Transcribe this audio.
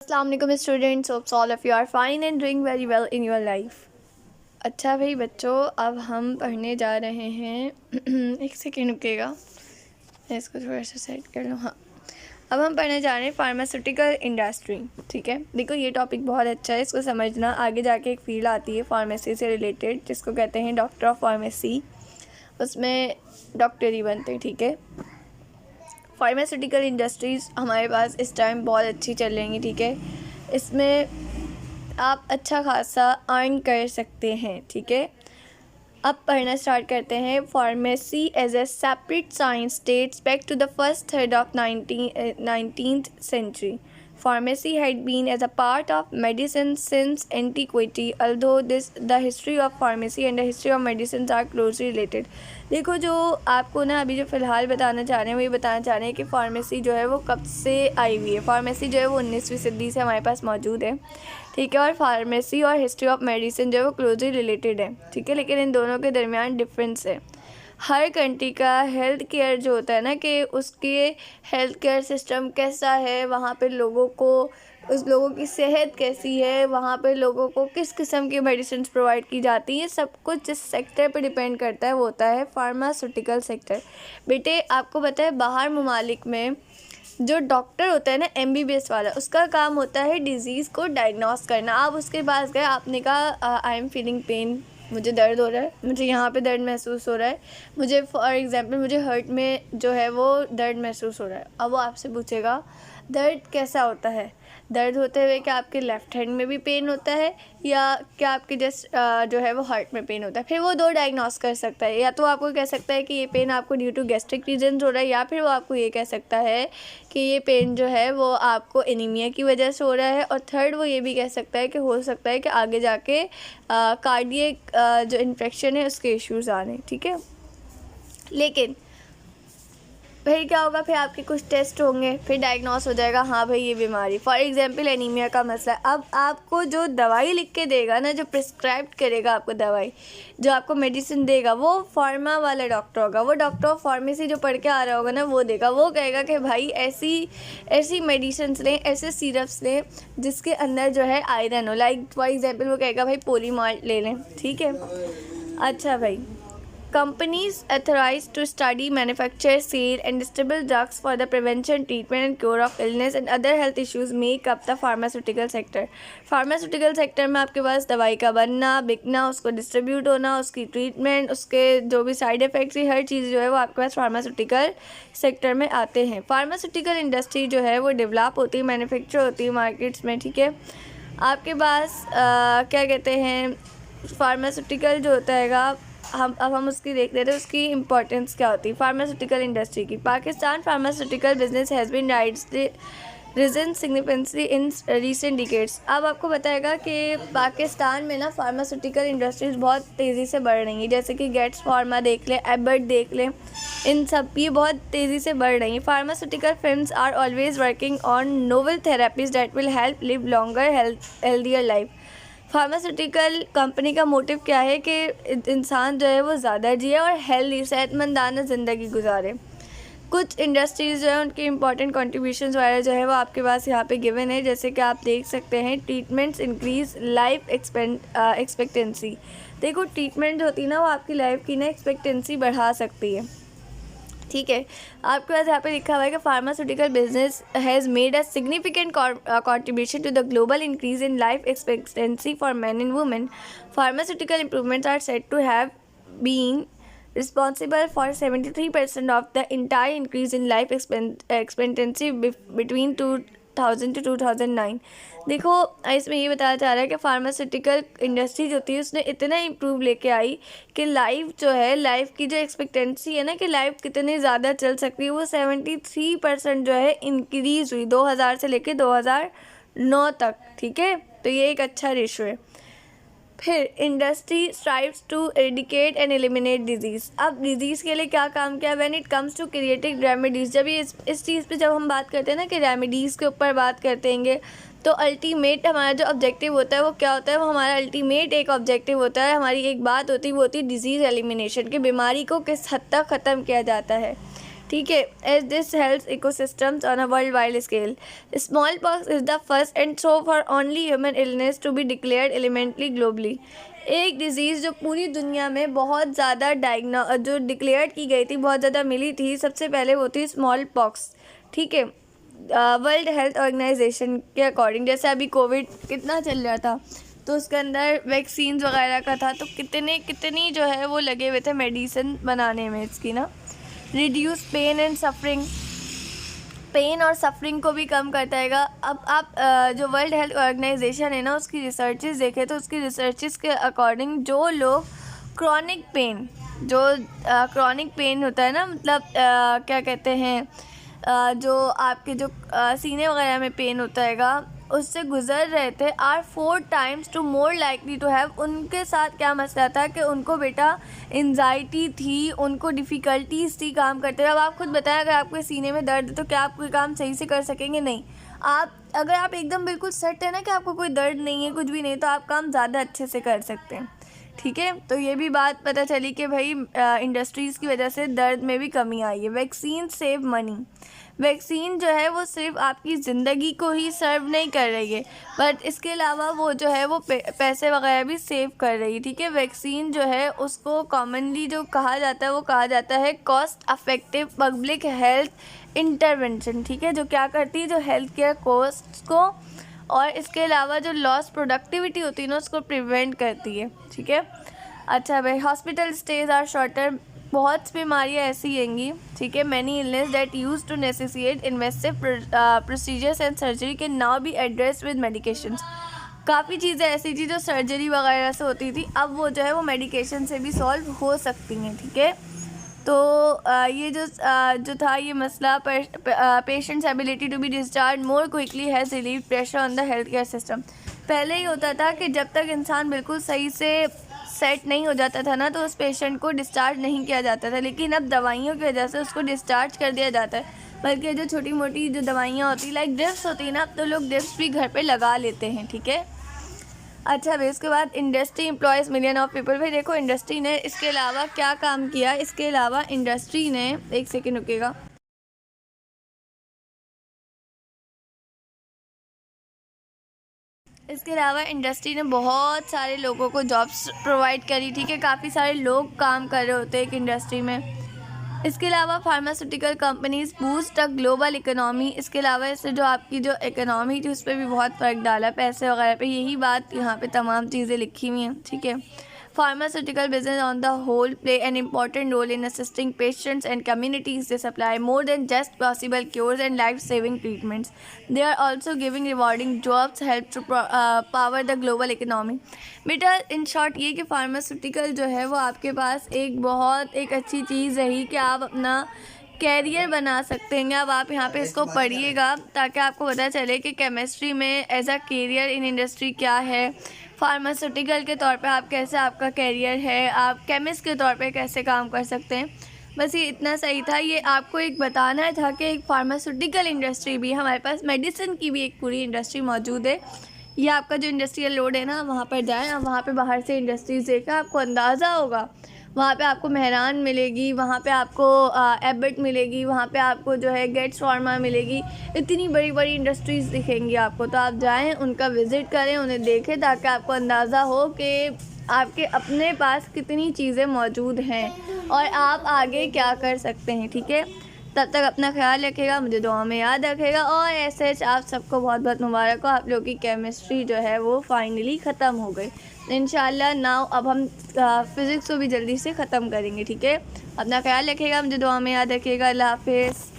अस्सलाम वालेकुम students, hopes all of you are fine and doing very well in your life. अच्छा भाई बच्चों, अब हम पढ़ने जा रहे हैं एक सेकेंड रुकेगा, मैं इसको थोड़ा सा सेट कर लूँ। हाँ, अब हम पढ़ने जा रहे हैं फार्मास्यूटिकल इंडस्ट्री। ठीक है, देखो ये टॉपिक बहुत अच्छा है, इसको समझना। आगे जाके एक फील्ड आती है फार्मेसी से रिलेटेड जिसको कहते हैं डॉक्टर ऑफ फार्मेसी, उसमें डॉक्टर ही बनते हैं। ठीक है, फार्मास्यूटिकल इंडस्ट्रीज़ हमारे पास इस टाइम बहुत अच्छी चल रही। ठीक है, इसमें आप अच्छा खासा अर्न कर सकते हैं। ठीक है, अब पढ़ना स्टार्ट करते हैं। Pharmacy as a separate science dates back to the first third of 19th century. Pharmacy had been as a part of medicine since antiquity, although the history of pharmacy and the history of medicines are closely related. देखो, जो आपको ना अभी जो फ़िलहाल बताना चाह रहे हैं वो ये बताना चाह रहे हैं कि फ़ार्मेसी जो है वो कब से आई हुई है। फार्मेसी जो है वो 19वीं सदी से हमारे पास मौजूद है। ठीक है, और फार्मेसी और हिस्ट्री ऑफ मेडिसिन जो है वो क्लोजली रिलेटेड है। ठीक है, लेकिन इन दोनों के दरमियान डिफरेंस है। हर कंट्री का हेल्थ केयर जो होता है ना, कि उसके हेल्थ केयर सिस्टम कैसा है, वहाँ पे लोगों को, उस लोगों की सेहत कैसी है, वहाँ पे लोगों को किस किस्म की मेडिसिन प्रोवाइड की जाती हैं, सब कुछ जिस सेक्टर पे डिपेंड करता है वो होता है फार्मास्यूटिकल सेक्टर। बेटे, आपको पता है बाहर ममालिक में जो डॉक्टर होता है ना, MBBS वाला, उसका काम होता है डिज़ीज़ को डायग्नोस करना। आप उसके पास गए, आपने कहा आई एम फीलिंग पेन, मुझे दर्द हो रहा है, मुझे यहाँ पे दर्द महसूस हो रहा है, मुझे फॉर एग्ज़ाम्पल मुझे हर्ट में जो है वो दर्द महसूस हो रहा है। अब वो आपसे पूछेगा दर्द कैसा होता है, दर्द होते हुए क्या आपके लेफ़्ट हैंड में भी पेन होता है या क्या आपके जस्ट जो है वो हार्ट में पेन होता है। फिर वो दो डायग्नोस कर सकता है, या तो आपको कह सकता है कि ये पेन आपको ड्यू टू गैस्ट्रिक रीजन हो रहा है, या फिर वो आपको ये कह सकता है कि ये पेन जो है वो आपको एनीमिया की वजह से हो रहा है, और थर्ड वो ये भी कह सकता है कि हो सकता है कि आगे जाके कार्डियक जो इन्फेक्शन है उसके इश्यूज़ आ रहे हैं। ठीक है, लेकिन फिर क्या होगा, फिर आपके कुछ टेस्ट होंगे, फिर डायग्नोस हो जाएगा हाँ भाई ये बीमारी, फॉर एग्जांपल एनीमिया का मसला है। अब आपको जो दवाई लिख के देगा ना, जो प्रिस्क्राइब करेगा आपको दवाई, जो आपको मेडिसिन देगा, वो फार्मा वाला डॉक्टर होगा। वो डॉक्टर ऑफ फार्मेसी जो पढ़ के आ रहा होगा ना, वो देगा, वो कहेगा कि भाई ऐसी मेडिसिन लें, ऐसे सिरप्स लें जिसके अंदर जो है आयरन हो। लाइक फॉर एग्जाम्पल वो कहेगा भाई पोलीमार्ट ले लें। ठीक है, अच्छा भाई, companies authorized to study, manufacture, sell and distribute drugs for the prevention, treatment and cure of illness and other health issues make up the pharmaceutical sector. Pharmaceutical sector में आपके पास दवाई का बनना, बिकना, उसको डिस्ट्रीब्यूट होना, उसकी ट्रीटमेंट, उसके जो भी साइड इफ़ेक्ट्स ही हर चीज़ जो है वो आपके पास फार्मास्यूटिकल सेक्टर में आते हैं। फार्मास्यूटिकल इंडस्ट्री जो है वो डेवलप होती है, मैन्युफैक्चर होती है मार्केट्स में। ठीक है, आपके पास क्या कहते हैं, फार्मास्यूटिकल जो होता है, हम उसकी देख लेते हैं उसकी इंपॉर्टेंस क्या होती है फार्मास्यूटिकल इंडस्ट्री की। Pakistan pharmaceutical business has been risen significantly in recent decades. अब आपको बताएगा कि पाकिस्तान में ना फार्मास्यूटिकल इंडस्ट्रीज बहुत तेज़ी से बढ़ रही हैं, जैसे कि गेट्स फार्मा देख लें, एबर्ट देख लें, इन सब ये बहुत तेज़ी से बढ़ रही हैं। Pharmaceutical firms are always working on novel therapies that will help live longer healthier life. Pharmaceutical company का मोटिव क्या है कि इंसान जो है वो ज़्यादा जिए और हेल्दी सेहतमंदाना ज़िंदगी गुजारे। कुछ इंडस्ट्रीज़ जो है उनकी इंपॉर्टेंट कंट्रीब्यूशंस वगैरह जो है वो आपके पास यहाँ पे गिवन है, जैसे कि आप देख सकते हैं ट्रीटमेंट्स इंक्रीज़ लाइफ एक्सपेक्टेंसी। देखो, ट्रीटमेंट होती है ना वो आपकी लाइफ की ना एक्सपेक्टेंसी बढ़ा सकती है। ठीक है, आपके पास यहाँ पे लिखा हुआ है कि pharmaceutical business has made a significant contribution to the global increase in life expectancy for men and women. Pharmaceutical improvements are said to have been responsible for 73% of the entire increase in life expectancy between 2000 to 2009. देखो, इसमें ये बताया जा रहा है कि pharmaceutical industry जो थी उसने इतना इम्प्रूव लेके आई कि लाइफ जो है, लाइफ की जो एक्सपेक्टेंसी है ना कि लाइफ कितनी ज़्यादा चल सकती है, वो 73% जो है इंक्रीज़ हुई 2000 से लेके 2009 तक। ठीक है, तो ये एक अच्छा रेशो है। फिर industry strives to eradicate and eliminate disease. अब डिजीज़ के लिए क्या काम किया, when it comes to creative remedies. जब ये इस चीज़ पे जब हम बात करते हैं ना कि रेमेडीज़ के ऊपर बात करते हैं, तो अल्टीमेट हमारा जो ऑब्जेक्टिव होता है वो क्या होता है, वो हमारा अल्टीमेट एक ऑब्जेक्टिव होता है, हमारी एक बात होती है, वो होती है डिजीज़ एलिमिनेशन, कि बीमारी को किस हद तक ख़त्म किया जाता है। ठीक है, as this health ecosystems on a worldwide scale. Smallpox is the first and so far only human illness to be declared elementally globally. एक डिज़ीज़ जो पूरी दुनिया में बहुत ज़्यादा जो डिक्लेयर की गई थी, बहुत ज़्यादा मिली थी, सबसे पहले वो थी स्मॉल पॉक्स। ठीक है, वर्ल्ड हेल्थ ऑर्गेनाइजेशन के अकॉर्डिंग, जैसे अभी कोविड कितना चल रहा था तो उसके अंदर वैक्सीन्स वगैरह का था, तो कितनी जो है वो लगे हुए थे मेडिसिन बनाने में इसकी ना। Reduce pain and suffering, pain और सफरिंग को भी कम करता है। अब आप जो वर्ल्ड हेल्थ ऑर्गेनाइजेशन है ना, उसकी रिसर्चेस देखें तो उसकी रिसर्चेस के अकॉर्डिंग जो लोग क्रॉनिक पेन होता है ना, मतलब क्या कहते हैं, जो आपके जो सीने वगैरह में पेन होता है उससे गुज़र रहे थे, are 4 times to more likely to have. उनके साथ क्या मसला था कि उनको बेटा एंजाइटी थी, उनको डिफ़िकल्टीज़ थी काम करते हुए। अब आप खुद बताएं, अगर आपके सीने में दर्द है तो क्या आप कोई काम सही से कर सकेंगे? नहीं। अगर आप एकदम बिल्कुल सेट है ना कि आपको कोई दर्द नहीं है, कुछ भी नहीं, तो आप काम ज़्यादा अच्छे से कर सकते हैं। ठीक है, तो ये भी बात पता चली कि भाई इंडस्ट्रीज़ की वजह से दर्द में भी कमी आई है। वैक्सीन सेव मनी, वैक्सीन जो है वो सिर्फ आपकी ज़िंदगी को ही सर्व नहीं कर रही है, बट इसके अलावा वो जो है वो पैसे वगैरह भी सेव कर रही है। ठीक है, वैक्सीन जो है उसको कॉमनली जो कहा जाता है वो कहा जाता है cost affective public health intervention. ठीक है, जो क्या करती है, जो हेल्थ केयर कॉस्ट को और इसके अलावा जो लॉस प्रोडक्टिविटी होती है ना उसको प्रिवेंट करती है। ठीक है, अच्छा भाई, हॉस्पिटल स्टेज आर शॉर्टर, बहुत बीमारियाँ ऐसी हैंगी, ठीक है, many illness that use to necessitate invasive procedures and surgery can now be address with medications. काफ़ी चीज़ें ऐसी थी जो सर्जरी वगैरह से होती थी, अब वो जो है वो मेडिकेशन से भी सॉल्व हो सकती हैं। ठीक है, तो ये जो था ये मसला, patients ability to be discharge more quickly has relieve pressure on the health care system. पहले ही होता था कि जब तक इंसान बिल्कुल सही से सेट नहीं हो जाता था ना तो उस पेशेंट को डिस्चार्ज नहीं किया जाता था, लेकिन अब दवाइयों की वजह से उसको डिस्चार्ज कर दिया जाता है। बल्कि जो छोटी मोटी जो दवाइयाँ होती लाइक ड्रिप्स होती है ना, अब तो लोग ड्रिप्स भी घर पे लगा लेते हैं। ठीक है, अच्छा भाई, उसके बाद industry employees million of people. भाई देखो, इंडस्ट्री ने इसके अलावा क्या काम किया, इसके अलावा इंडस्ट्री ने, एक सेकेंड रुकेगा, इसके अलावा इंडस्ट्री ने बहुत सारे लोगों को जॉब्स प्रोवाइड करी। ठीक है, काफ़ी सारे लोग काम कर रहे होते हैं एक इंडस्ट्री में। इसके अलावा pharmaceutical companies boost a global economy. इसके अलावा इससे जो आपकी जो इकोनॉमी थी उस पर भी बहुत फ़र्क डाला, पैसे वगैरह पे, यही बात यहाँ पे तमाम चीज़ें लिखी हुई हैं। ठीक है, pharmaceutical business on the whole play an important role in assisting patients and communities. They supply more than just possible cures and life saving treatments. They are also giving rewarding jobs help to power the global economy. बेटा in short ये कि pharmaceutical जो है वो आपके पास एक अच्छी चीज़ रही कि आप अपना कैरियर बना सकते हैं। अब आप यहाँ पे इसको पढ़िएगा ताकि आपको पता चले कि केमिस्ट्री में as a career in industry क्या है, फार्मास्यूटिकल के तौर पे आप कैसे, आपका कैरियर है, आप केमिस्ट के तौर पे कैसे काम कर सकते हैं। बस ये इतना सही था, ये आपको एक बताना था कि एक फार्मास्यूटिकल इंडस्ट्री भी, हमारे पास मेडिसिन की भी एक पूरी इंडस्ट्री मौजूद है। ये आपका जो इंडस्ट्रियल लोड है ना, वहाँ पर जाएँ, आप वहाँ पे बाहर से इंडस्ट्रीज़ देखा, आपको अंदाज़ा होगा। वहाँ पे आपको मेहरान मिलेगी, वहाँ पे आपको एबट मिलेगी, वहाँ पे आपको जो है गेट्स फार्मा मिलेगी, इतनी बड़ी बड़ी इंडस्ट्रीज़ दिखेंगी आपको। तो आप जाएं, उनका विज़िट करें, उन्हें देखें, ताकि आपको अंदाज़ा हो कि आपके अपने पास कितनी चीज़ें मौजूद हैं और आप आगे क्या कर सकते हैं। ठीक है, तब तक अपना ख्याल रखिएगा, मुझे दुआ में याद रखेगा। और ऐसे आप सबको बहुत बहुत मुबारक हो, आप लोगों की केमिस्ट्री जो है वो फाइनली ख़त्म हो गई। इंशाल्लाह नाउ अब हम फ़िज़िक्स को भी जल्दी से ख़त्म करेंगे। ठीक है, अपना ख्याल रखिएगा, मुझे दुआ में याद रखिएगा। अल्लाह हाफ़िज़।